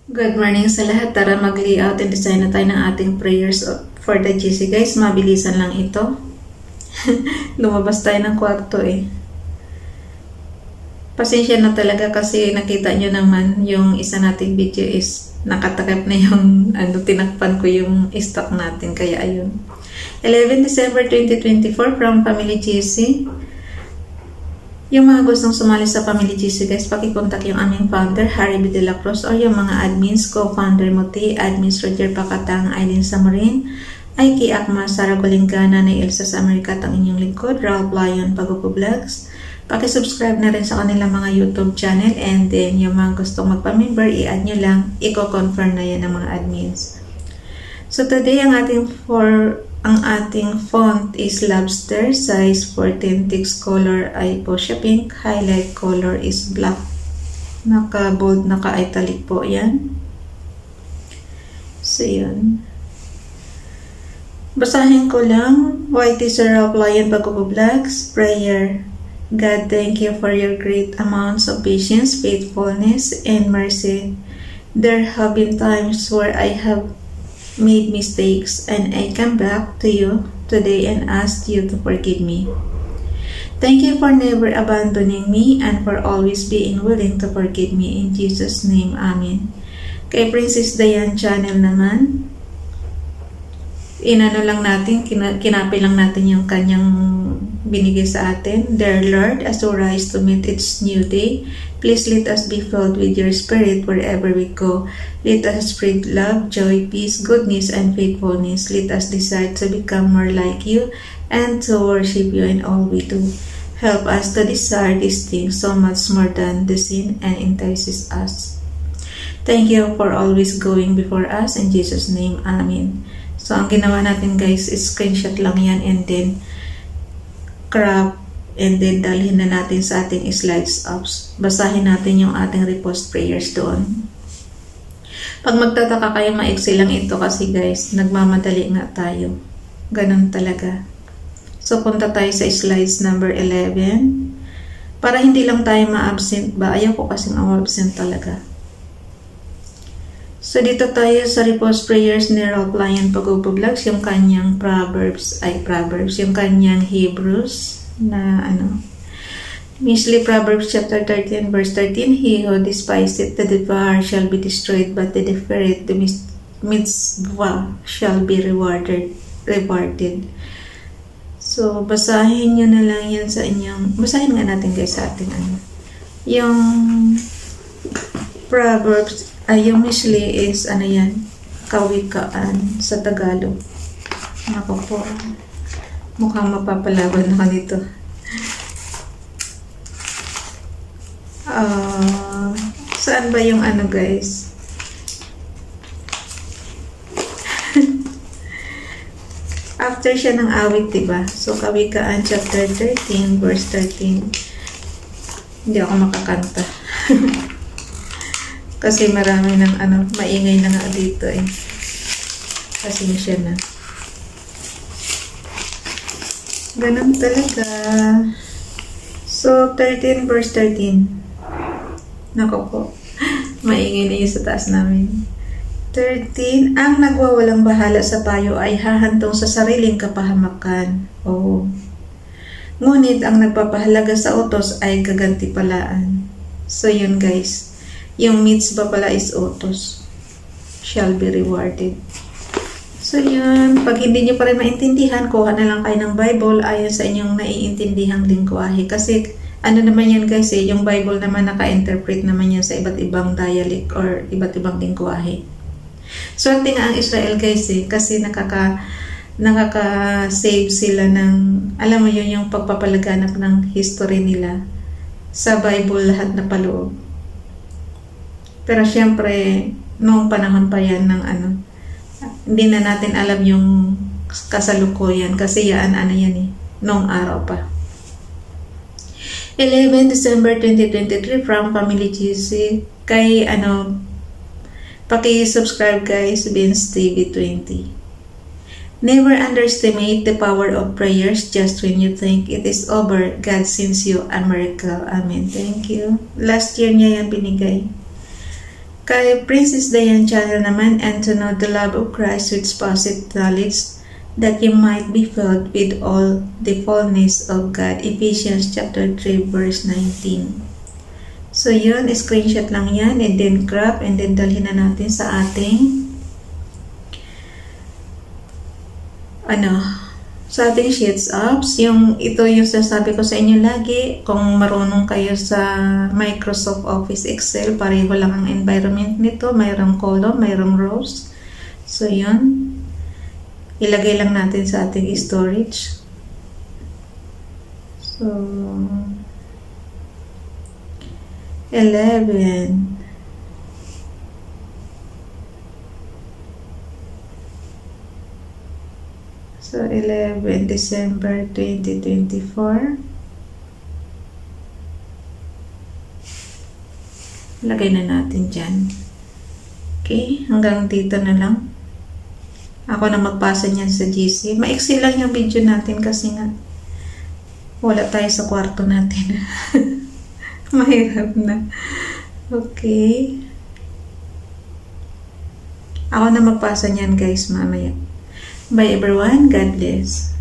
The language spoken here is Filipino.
Good morning sa lahat. Tara mag-layout and design na tayo ng ating prayers for the GC guys. Mabilisan lang ito. Lumabas tayo ng kwarto eh. Pasensya na talaga kasi nakita nyo naman yung isa nating video is nakatakip na yung tinakpan ko yung stock natin. Kaya ayun. 11 December 2024 from Family GC. Yung mga gustong sumali sa Family GC guys, pakikontak yung aming founder, Harry B. De La Cruz, or yung mga admins, co-founder Muti, admins Roger Pacatang, Aileen Samarin, Aiki Akma, Sarah Golingana, na Elsa sa Amerika, ang inyong lingkod, Ralph Lion, Pagupo Vlogs. Pakisubscribe na rin sa kanilang mga YouTube channel, and then yung mga gustong magpa-member, i-add nyo lang, i-confirm na yan ng mga admins. So today, ang ating font is Lobster, size 14, text color ay Fuchsia Pink, highlight color is black. Naka-bold, naka-italic po yan. So yun. Basahin ko lang. Whitey Sir Ralph Lion, Pagupo Vlogs, prayer. God, thank you for your great amounts of patience, faithfulness, and mercy. There have been times where I have made mistakes, and I come back to you today and ask you to forgive me. Thank you for never abandoning me and for always being willing to forgive me. In Jesus' name, Amen. Kay Princess Diane Channel naman, inano lang natin, kinapi lang natin yung kanyang binigay sa atin. Dear Lord, as we rise to meet its new day, please let us be filled with your spirit wherever we go. Let us spread love, joy, peace, goodness, and faithfulness. Let us decide to become more like you and to worship you in all we do. Help us to desire these things so much more than the sin and entices us. Thank you for always going before us. In Jesus' name, Amen. So, ang ginawa natin guys is screenshot lang yan and then crop and then dalhin na natin sa ating slides apps. Basahin natin yung ating repost prayers doon. Pag magtataka kayo, maiksi lang ito kasi guys, nagmamadali nga tayo. Ganun talaga. So, punta tayo sa slides number 11. Para hindi lang tayo ma-absent ba? Ayaw ko kasing ma-absent talaga. So, dito tayo sa repost prayers ni Ralph Lion Pagupo Vlogs, yung kanyang Proverbs, yung kanyang Hebrews na Misli Proverbs chapter 13 verse 13, he who despiseth the devourer shall be destroyed, but the defereth the mitzvah shall be rewarded. So, basahin nyo na lang yan sa inyong, basahin nga natin guys sa ating yung Proverbs, yung Misli is yan, kawikaan sa Tagalog. Ako po, mukhang mapapalaban ako nito. Saan ba yung guys? After siya ng awit, diba? So, Kawikaan chapter 13, verse 13. Hindi ako makakanta. Kasi marami ng maingay na nga dito eh. Pasensya na. Ganun talaga. So, 13 verse 13. Nako po. Maingay na yung sa taas namin. 13. Ang nagwawalang bahala sa payo ay hahantong sa sariling kapahamakan. Oh. Ngunit ang nagpapahalaga sa utos ay gagantipalaan. So, yun guys. Yung mitzvah pala is utos. Shall be rewarded. So, yun. Pag hindi nyo pa rin maintindihan, kuha na lang kayo ng Bible ayon sa inyong naiintindihang lingwahe. Kasi, naman yan guys yung Bible naman naka-interpret naman yan sa iba't ibang dialect or iba't ibang lingwahe. Swerte nga ang Israel guys kasi nakaka-save sila ng, alam mo yun, yung pagpapalaganap ng history nila sa Bible lahat na paloob. Pero syempre, noong panahon pa yan ng hindi na natin alam yung kasalukuyan kasi yan, yan noong araw pa. 11 December 2023 from Family GC. Kay paki-subscribe guys, Vince TV 20. Never underestimate the power of prayers. Just when you think it is over, God sends you a miracle. Amen. Thank you. Last year niya yan binigay. Kay Princess Diane channel naman, and to know the love of Christ with positive knowledge, that you might be filled with all the fullness of God. Ephesians chapter 3 verse 19. So yun, screenshot lang yan, and then crop, and then dalhin na natin sa ating sa ating sheets apps. Ito yung sasabi ko sa inyo lagi, kung marunong kayo sa Microsoft Office Excel, pareho lang ang environment nito, mayroong column, mayroong rows. So yun, ilagay lang natin sa ating storage. So 11. So 11 December 2024. Lagay na natin dyan. Okay, hanggang dito na lang. Ako na magpasa niyan sa GC. Maiksi lang yung video natin kasi nga wala tayo sa kwarto natin. Mahirap na. Okay. Ako na magpasa niyan guys mamaya. Bye everyone. God bless.